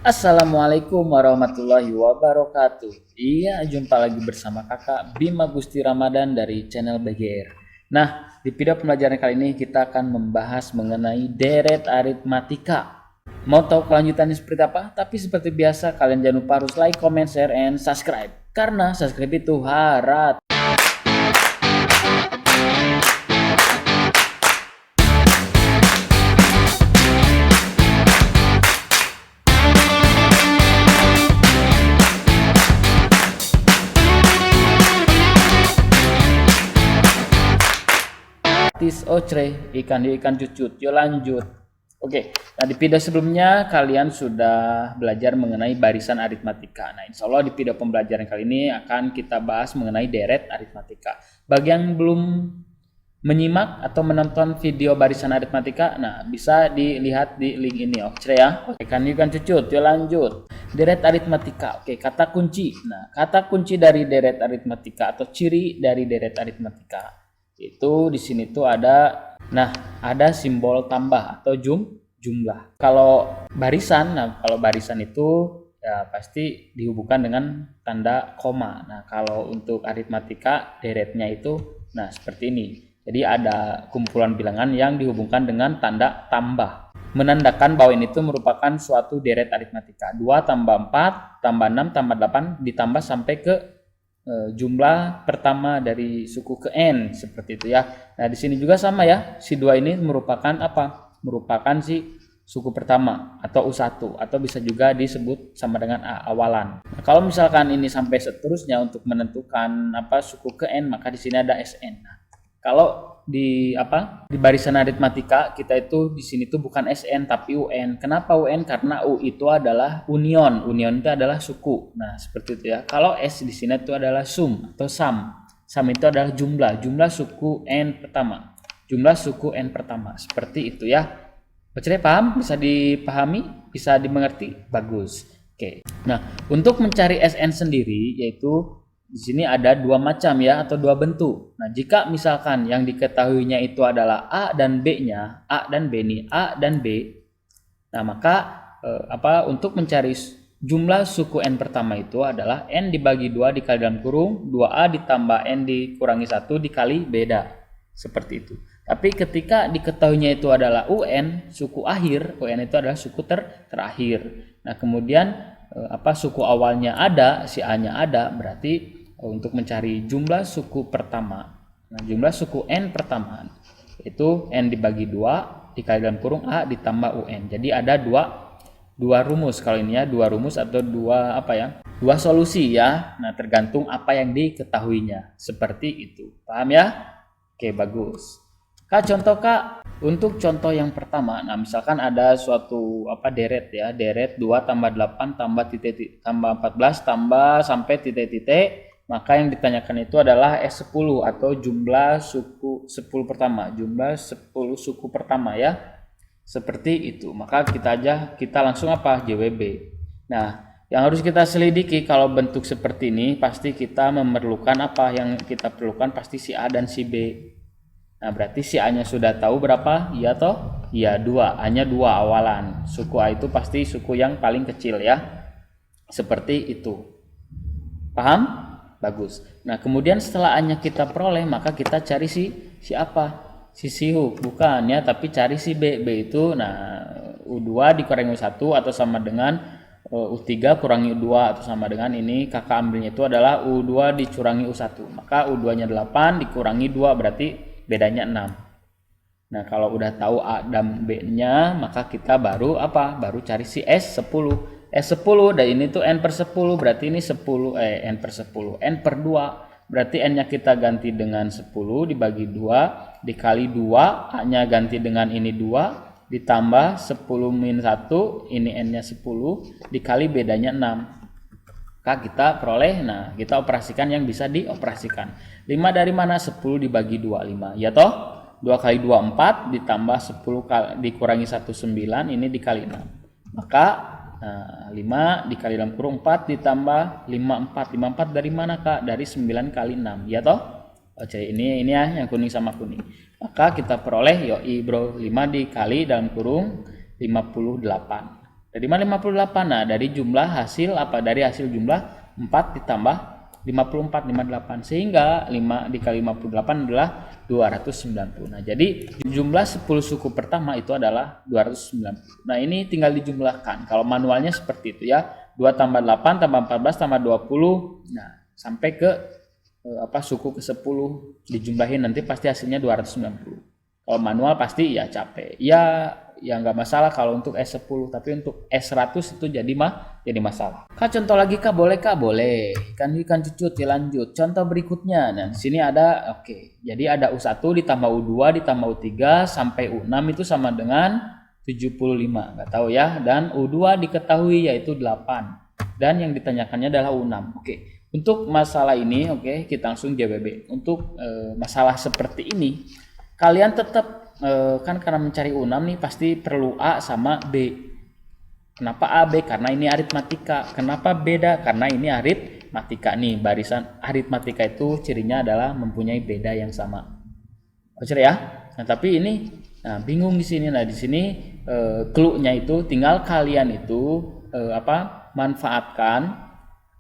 Assalamualaikum warahmatullahi wabarakatuh. Iya, jumpa lagi bersama kakak Bima Gusti Ramadan dari channel BGR. Nah, di video pembelajaran kali ini kita akan membahas mengenai deret aritmatika. Mau tahu kelanjutannya seperti apa? Tapi seperti biasa, kalian jangan lupa harus like, comment, share, and subscribe. Karena subscribe itu harat. Tis ocre, ikan di ikan cucut. Yuk lanjut. Oke, nah di video sebelumnya kalian sudah belajar mengenai barisan aritmatika. Nah, insya Allah di video pembelajaran kali ini akan kita bahas mengenai deret aritmatika. Bagi yang belum menyimak atau menonton video barisan aritmatika, nah bisa dilihat di link ini. Oke ya. Oke, ikan cucut. Yuk lanjut. Deret aritmatika. Oke, kata kunci. Nah, kata kunci dari deret aritmatika atau ciri dari deret aritmatika itu di sini tuh ada simbol tambah atau jumlah. Kalau barisan itu ya pasti dihubungkan dengan tanda koma. Nah, kalau untuk aritmatika deretnya itu seperti ini. Jadi ada kumpulan bilangan yang dihubungkan dengan tanda tambah, menandakan bahwa ini itu merupakan suatu deret aritmatika. 2 tambah 4 tambah 6 tambah 8 ditambah sampai ke jumlah pertama dari suku ke n, seperti itu ya. Nah, di sini juga sama ya. Si 2 ini merupakan apa? Merupakan si suku pertama atau U1 atau bisa juga disebut sama dengan A awalan. Nah, kalau misalkan ini sampai seterusnya untuk menentukan suku ke n, maka di sini ada Sn. Nah, kalau di barisan aritmatika kita itu di sini tuh bukan SN tapi UN. Kenapa UN? Karena U itu adalah union. Union itu adalah suku. Nah, seperti itu ya. Kalau S di sini itu adalah sum atau sum. Sum itu adalah jumlah suku N pertama. Jumlah suku N pertama. Seperti itu ya. Oke, paham? Bisa dipahami? Bisa dimengerti? Bagus. Oke. Nah, untuk mencari SN sendiri yaitu di sini ada 2 macam ya atau 2 bentuk. Nah, jika misalkan yang diketahuinya itu adalah A dan B-nya, A dan B nih, A dan B. Nah, maka untuk mencari jumlah suku N pertama itu adalah N dibagi 2 dikali dalam kurung 2A ditambah N dikurangi 1 dikali beda. Seperti itu. Tapi ketika diketahuinya itu adalah UN, suku akhir, UN itu adalah suku terakhir. Nah, kemudian suku awalnya ada, si A-nya ada, berarti untuk mencari jumlah suku pertama. Nah, jumlah suku N pertama itu N dibagi 2 dikali dalam kurung A ditambah UN. Jadi ada dua rumus kalau ini ya, 2 rumus atau 2 solusi ya. Nah, tergantung apa yang diketahuinya. Seperti itu. Paham ya? Oke, bagus. Kak, contoh Kak. Untuk contoh yang pertama, nah misalkan ada suatu deret ya, deret 2 tambah 8 tambah titik tambah 14 tambah sampai titik-titik, maka yang ditanyakan itu adalah S10 atau jumlah suku 10 pertama, jumlah 10 suku pertama ya. Seperti itu. Maka kita langsung JWB. Nah, yang harus kita selidiki kalau bentuk seperti ini pasti kita memerlukan yang kita perlukan pasti si A dan si B. Nah, berarti si A-nya sudah tahu berapa? Iya toh? Iya, 2. A-nya 2 awalan. Suku A itu pasti suku yang paling kecil ya. Seperti itu. Paham? Bagus. Nah, kemudian setelah A-nya kita peroleh, maka kita cari si apa? Si sihu. Bukan ya, tapi cari si B. B itu U2 dikurangi U1 atau sama dengan U3 kurangi U2 atau sama dengan ini kakak ambilnya itu adalah U2 dicurangi U1. Maka U2-nya 8 dikurangi 2 berarti bedanya 6. Nah, kalau udah tahu A dan B-nya, maka kita baru cari si S10. S10 dan ini tuh N per 10, berarti ini 10 N per 10. N per 2, berarti N-nya kita ganti dengan 10 dibagi 2 dikali 2, A-nya ganti dengan ini 2 ditambah 10 min 1, ini N-nya 10 dikali bedanya 6. Maka kita peroleh, kita operasikan yang bisa dioperasikan. 5 dari mana? 10 dibagi 2, 5. Ya toh? 2 kali 2, 4, ditambah 10 dikurangi 1, 9, ini dikali 6. Maka 5 dikali dalam kurung 4 ditambah 54. 54 dari mana Kak? Dari 9 kali 6. Ya toh? Oke, ini ya yang kuning sama kuning. Maka kita peroleh, yoi bro, 5 dikali dalam kurung 58. Dari mana 58? Nah, dari jumlah hasil apa? Dari hasil jumlah 4 ditambah 54, 58. Sehingga 5 dikali 58 adalah 290. Nah, jadi jumlah 10 suku pertama itu adalah 290. Nah, ini tinggal dijumlahkan. Kalau manualnya seperti itu ya. 2 tambah 8 tambah 14 tambah 20. Nah, sampai ke suku ke-10 dijumlahin, nanti pasti hasilnya 290. Kalau manual pasti ya capek. Ya nggak masalah kalau untuk S10, tapi untuk S100 itu jadi masalah. Kak, contoh lagi Kak, boleh Kak? Boleh. Ikan cucut, ya lanjut. Contoh berikutnya. Nah, di sini ada Jadi ada U1 ditambah U2 ditambah U3 sampai U6 itu sama dengan 75. Nggak tahu ya. Dan U2 diketahui yaitu 8. Dan yang ditanyakannya adalah U6. Untuk masalah ini, kita langsung JBB. Untuk masalah seperti ini, kalian tetap kan karena mencari U6 nih pasti perlu A sama B. Kenapa A, B? Karena ini aritmatika. Kenapa beda? Karena ini aritmatika nih. Barisan aritmatika itu cirinya adalah mempunyai beda yang sama. Oke ya? Nah, tapi ini bingung di sini. Nah, di sini clue-nya itu tinggal kalian itu manfaatkan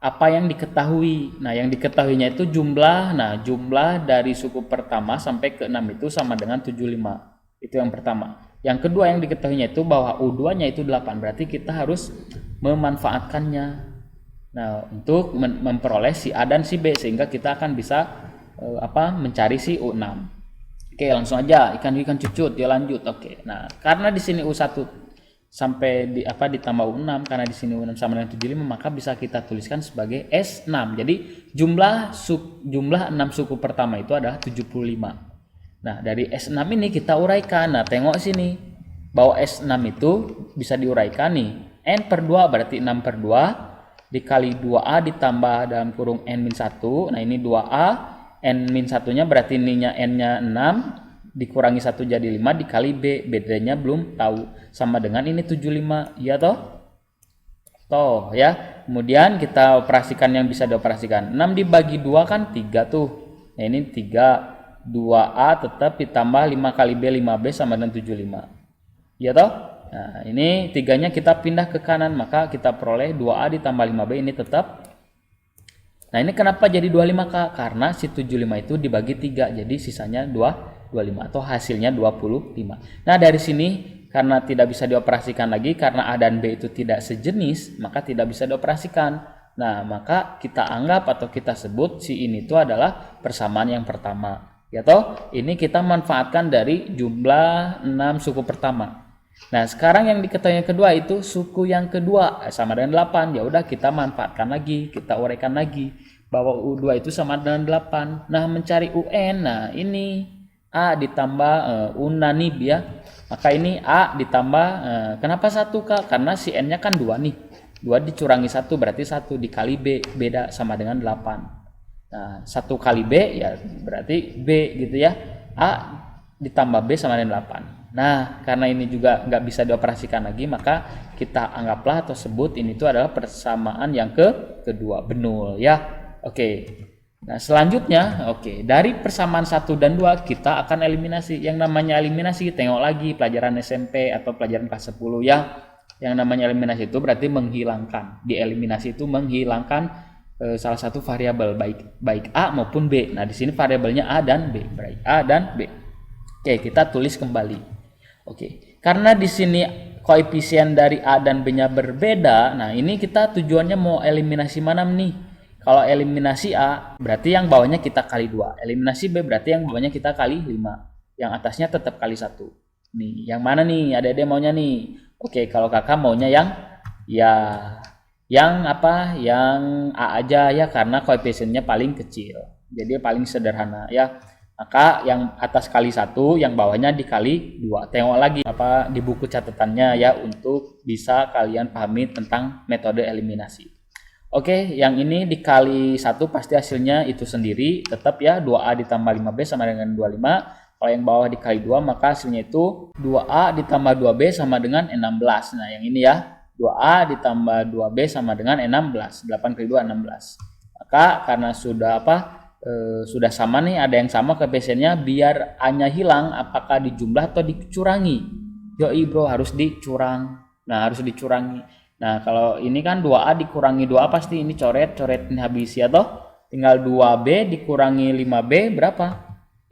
apa yang diketahui. Nah, yang diketahuinya itu jumlah. Nah, jumlah dari suku pertama sampai ke 6 itu sama dengan 75. Itu yang pertama. Yang kedua yang diketahuinya itu bahwa U2-nya itu 8. Berarti kita harus memanfaatkannya. Nah, untuk memperoleh si A dan si B sehingga kita akan bisa mencari si U6. Langsung aja ikan cucut, ya lanjut. Nah, karena di sini U1 sampai ditambah U6, karena di sini U6 sama dengan 75, maka bisa kita tuliskan sebagai S6. Jadi jumlah 6 suku pertama itu adalah 75. Nah, dari S6 ini kita uraikan. Nah, tengok sini bahwa S6 itu bisa diuraikan nih. N/2 berarti 6/2 dikali 2A ditambah dalam kurung N-1. Nah, ini 2A, N-1-nya berarti ininya N-nya 6 dikurangi 1 jadi 5 dikali B, bedanya belum tahu, sama dengan ini 75, ya toh ya. Kemudian kita operasikan yang bisa dioperasikan. 6 dibagi 2 kan 3 tuh. Nah, ini 3, 2A tetap ditambah 5 kali B, 5B sama dengan 75, ya toh. Nah, ini 3-nya kita pindah ke kanan, maka kita peroleh 2A ditambah 5B ini tetap. Nah, ini kenapa jadi 25 Kak? Karena si 75 itu dibagi 3, jadi sisanya 25 atau hasilnya 25. Nah, dari sini karena tidak bisa dioperasikan lagi karena A dan B itu tidak sejenis, maka tidak bisa dioperasikan. Nah, maka kita anggap atau kita sebut si ini itu adalah persamaan yang pertama. Ya toh, ini kita manfaatkan dari jumlah 6 suku pertama. Nah, sekarang yang diketahui yang kedua itu suku yang kedua sama dengan 8. Ya udah kita manfaatkan lagi, kita uraikan lagi bahwa U2 itu sama dengan 8. Nah, mencari UN. Nah, ini A ditambah unanib ya. Maka ini A ditambah kenapa 1 Kak? Karena si N-nya kan 2 nih. 2 dicurangi 1 berarti 1 dikali B, beda sama dengan 8. Nah, 1 kali B ya berarti B gitu ya. A ditambah B sama dengan 8. Nah, karena ini juga nggak bisa dioperasikan lagi, maka kita anggaplah atau sebut ini itu adalah persamaan yang kedua, benul ya. Nah, selanjutnya dari persamaan 1 dan 2 kita akan eliminasi. Yang namanya eliminasi, tengok lagi pelajaran SMP atau pelajaran kelas 10 ya. Yang namanya eliminasi itu berarti menghilangkan. Dieliminasi itu menghilangkan salah satu variabel baik A maupun B. Nah, di sini variabelnya A dan B, baik A dan B. Kita tulis kembali. Karena di sini koefisien dari A dan B-nya berbeda. Nah, ini kita tujuannya mau eliminasi mana nih? Kalau eliminasi A berarti yang bawahnya kita kali 2. Eliminasi B berarti yang bawahnya kita kali 5. Yang atasnya tetap kali 1. Nih, yang mana nih? Adik-adik maunya nih. Kalau kakak maunya yang A aja ya, karena koefisiennya paling kecil. Jadi paling sederhana ya. Maka yang atas kali 1, yang bawahnya dikali 2. Tengok lagi di buku catatannya ya untuk bisa kalian pahami tentang metode eliminasi. Yang ini dikali 1 pasti hasilnya itu sendiri tetap ya, 2A ditambah 5B sama dengan 25. Kalau yang bawah dikali 2 maka hasilnya itu 2A ditambah 2B sama dengan 16. Nah, yang ini ya, 2A ditambah 2B sama dengan 16. 8 kali 2 16. Maka karena sudah sama nih, ada yang sama koefisiennya, biar A-nya hilang apakah dijumlah atau dicurangi? Yoi bro, harus dicurang. Nah, harus dicurangi. Nah, kalau ini kan 2A dikurangi 2A pasti ini coret ini habis ya toh. Tinggal 2B dikurangi 5B berapa?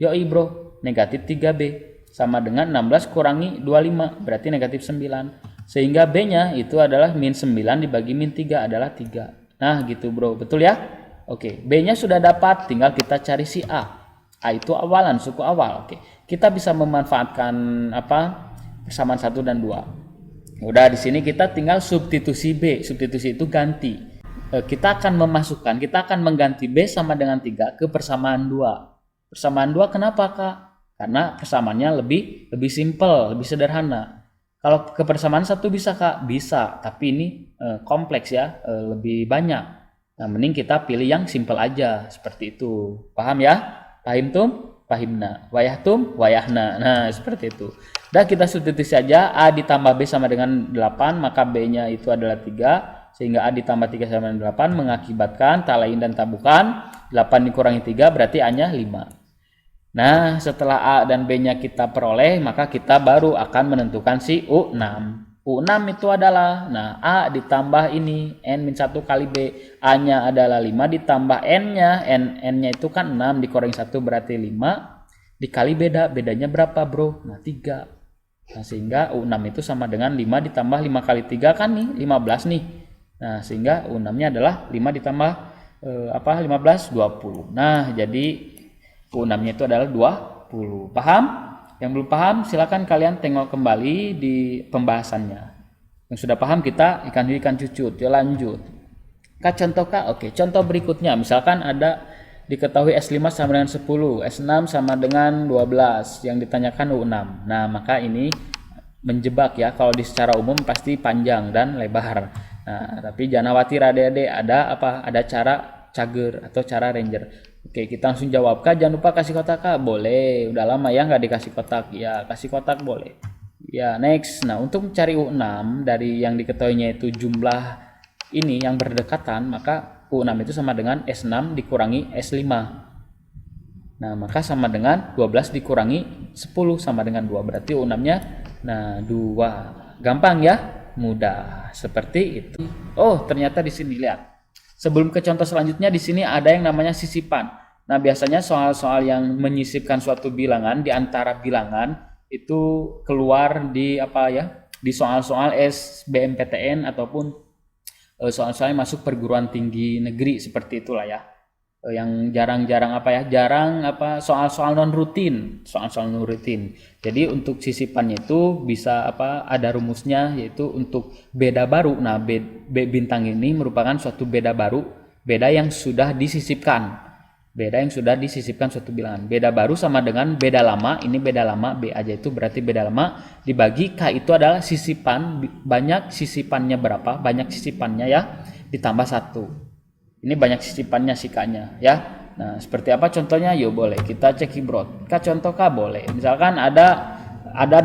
Yoi bro, negatif 3B. Sama dengan 16 kurangi 25, berarti negatif 9. Sehingga B-nya itu adalah min 9 dibagi min 3 adalah 3. Nah gitu bro, betul ya? Oke, B-nya sudah dapat, tinggal kita cari si A. A itu awalan, suku awal. Oke, kita bisa memanfaatkan apa? Persamaan 1 dan 2. Udah di sini kita tinggal substitusi B. Substitusi itu ganti. Kita akan mengganti B sama dengan 3 ke persamaan 2. Persamaan 2 kenapa Kak? Karena persamaannya lebih simpel, lebih sederhana. Kalau ke persamaan 1 bisa Kak? Bisa, tapi ini kompleks ya, lebih banyak. Nah, mending kita pilih yang simpel aja, seperti itu. Paham ya? Pahim tum? Pahimna. Wayah tum? Wayahna. Nah, seperti itu. Dan kita substitusi saja, A ditambah B sama dengan 8, maka B-nya itu adalah 3. Sehingga A ditambah 3 sama dengan 8 mengakibatkan tak lain dan tak bukan 8 dikurangi 3 berarti A-nya 5. Nah, setelah A dan B-nya kita peroleh, maka kita baru akan menentukan si U6. U6 itu adalah, nah A ditambah ini, N-1 kali B. A-nya adalah 5 ditambah N-nya. N-nya itu kan 6 dikurangi 1 berarti 5. Dikali bedanya berapa bro? Nah 3. Nah, sehingga U6 itu sama dengan 5 ditambah 5 kali 3 kan nih, 15 nih. Nah, sehingga U6-nya adalah 5 ditambah 15, 20. Nah, jadi U6-nya itu adalah 20. Paham? Yang belum paham silakan kalian tengok kembali di pembahasannya. Yang sudah paham kita ikan cucut. Yuk lanjut. Kak contoh Kak? Oke, contoh berikutnya misalkan ada diketahui S5 sama dengan 10, S6 sama dengan 12, yang ditanyakan U6. Nah, maka ini menjebak ya, kalau di secara umum pasti panjang dan lebar. Nah, tapi jangan khawatir adik-adik, ada cara cager atau cara ranger. Oke, kita langsung jawab. Kak, jangan lupa kasih kotak Kak. Boleh, udah lama ya nggak dikasih kotak. Ya, kasih kotak boleh. Ya, next. Nah, untuk mencari U6 dari yang diketahuinya itu jumlah ini yang berdekatan, maka U6 itu sama dengan S6 dikurangi S5. Nah, maka sama dengan 12 dikurangi 10 sama dengan 2. Berarti U6-nya nah 2. Gampang ya? Mudah. Seperti itu. Oh, ternyata di sini lihat. Sebelum ke contoh selanjutnya di sini ada yang namanya sisipan. Nah, biasanya soal-soal yang menyisipkan suatu bilangan di antara bilangan itu keluar di di soal-soal SBMPTN ataupun soal-soal yang masuk perguruan tinggi negeri seperti itulah ya. Yang jarang-jarang soal-soal non rutin. Jadi untuk sisipannya itu bisa ada rumusnya, yaitu untuk beda baru. Nah, B bintang ini merupakan suatu beda baru, beda yang sudah disisipkan suatu bilangan. Beda baru sama dengan beda lama, ini beda lama, B aja itu berarti beda lama, dibagi K itu adalah sisipan, banyak sisipannya berapa, banyak sisipannya ya, ditambah 1. Ini banyak sisipannya si K-nya ya. Nah, seperti apa contohnya? Yuk boleh kita cek keyboard. K contoh K boleh. Misalkan ada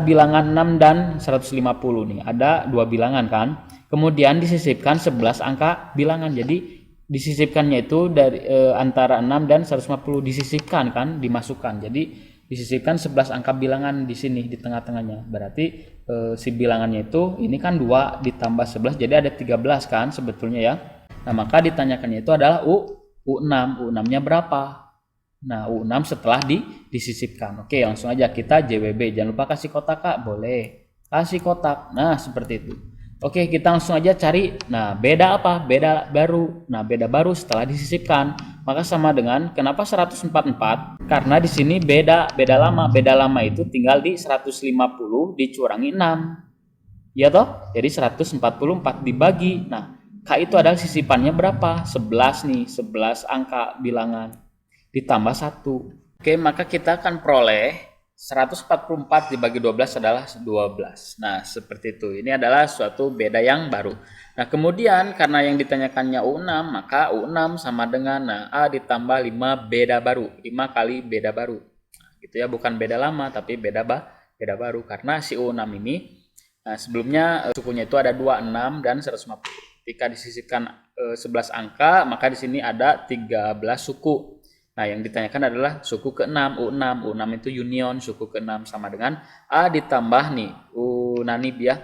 bilangan 6 dan 150 nih. Ada dua bilangan kan. Kemudian disisipkan 11 angka bilangan. Jadi disisipkannya itu dari antara 6 dan 150 disisipkan kan, dimasukkan. Jadi disisipkan 11 angka bilangan di sini di tengah-tengahnya. Berarti si bilangannya itu ini kan 2 ditambah 11 jadi ada 13 kan sebetulnya ya. Nah, maka ditanyakannya itu adalah U6. U6-nya berapa? Nah, U6 setelah disisipkan. Oke, langsung aja kita JWB. Jangan lupa kasih kotak Kak. Boleh. Kasih kotak. Nah, seperti itu. Oke, kita langsung aja cari. Nah, beda apa? Beda baru. Nah, beda baru setelah disisipkan. Maka sama dengan kenapa 144? Karena di sini beda lama. Beda lama itu tinggal di 150 dicurangi 6. Ya toh? Jadi 144 dibagi. Nah, K itu adalah sisipannya berapa? 11 nih, 11 angka bilangan ditambah 1. Oke, maka kita akan peroleh 144 dibagi 12 adalah 12. Nah, seperti itu. Ini adalah suatu beda yang baru. Nah, kemudian karena yang ditanyakannya U6, maka U6 sama dengan A ditambah 5 beda baru. 5 kali beda baru. Nah, gitu ya, bukan beda lama tapi beda baru. Karena si U6 ini sebelumnya sukunya itu ada 26 dan 150. Ketika disisipkan 11 angka, maka di sini ada 13 suku. Nah, yang ditanyakan adalah suku ke-6, U6. U6 itu union, suku ke-6 sama dengan A ditambah nih, Unanib ya.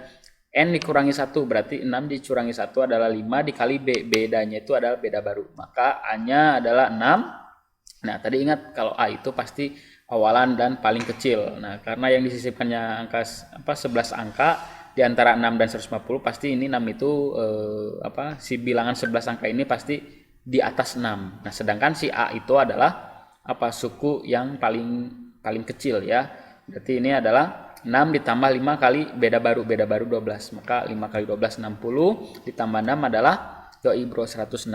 N dikurangi 1 berarti 6 dicurangi 1 adalah 5 dikali B. Bedanya itu adalah beda baru. Maka A-nya adalah 6. Nah, tadi ingat kalau A itu pasti awalan dan paling kecil. Nah, karena yang disisipkannya angka 11 angka di antara 6 dan 150 pasti ini 6 itu si bilangan 11 angka ini pasti di atas 6. Nah, sedangkan si A itu adalah suku yang paling kecil ya. Berarti ini adalah 6 ditambah 5 kali beda baru 12. Maka 5 kali 12 60 ditambah 6 adalah doi bro 166.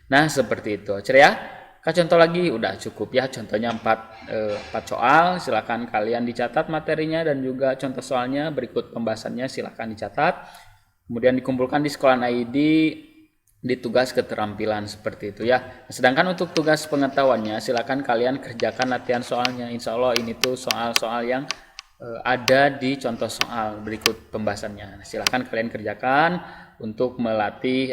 Nah, seperti itu. Ceria? Contoh lagi udah cukup ya, contohnya 4 soal. Silakan kalian dicatat materinya dan juga contoh soalnya, berikut pembahasannya silakan dicatat. Kemudian dikumpulkan di sekolah ID di tugas keterampilan seperti itu ya. Sedangkan untuk tugas pengetahuannya silakan kalian kerjakan latihan soalnya. Insya Allah ini tuh soal-soal yang ada di contoh soal, berikut pembahasannya. Silakan kalian kerjakan untuk melatih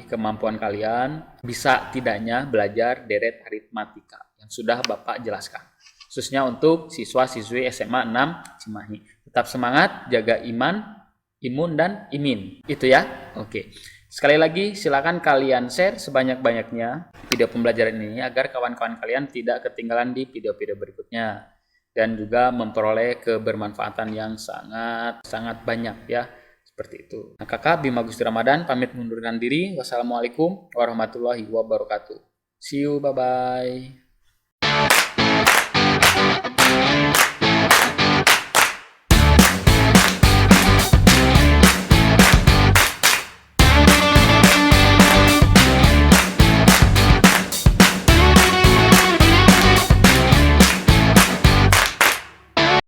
kemampuan kalian bisa tidaknya belajar deret aritmatika yang sudah Bapak jelaskan. Khususnya untuk siswa-siswi SMA 6 Cimahi. Tetap semangat, jaga iman, imun dan imin. Itu ya. Oke. Sekali lagi silakan kalian share sebanyak-banyaknya video pembelajaran ini agar kawan-kawan kalian tidak ketinggalan di video-video berikutnya dan juga memperoleh kebermanfaatan yang sangat banyak ya. Seperti itu. Nah, Kakak Bima Gusti Ramadan pamit mengundurkan diri. Wassalamualaikum warahmatullahi wabarakatuh. See you, bye-bye.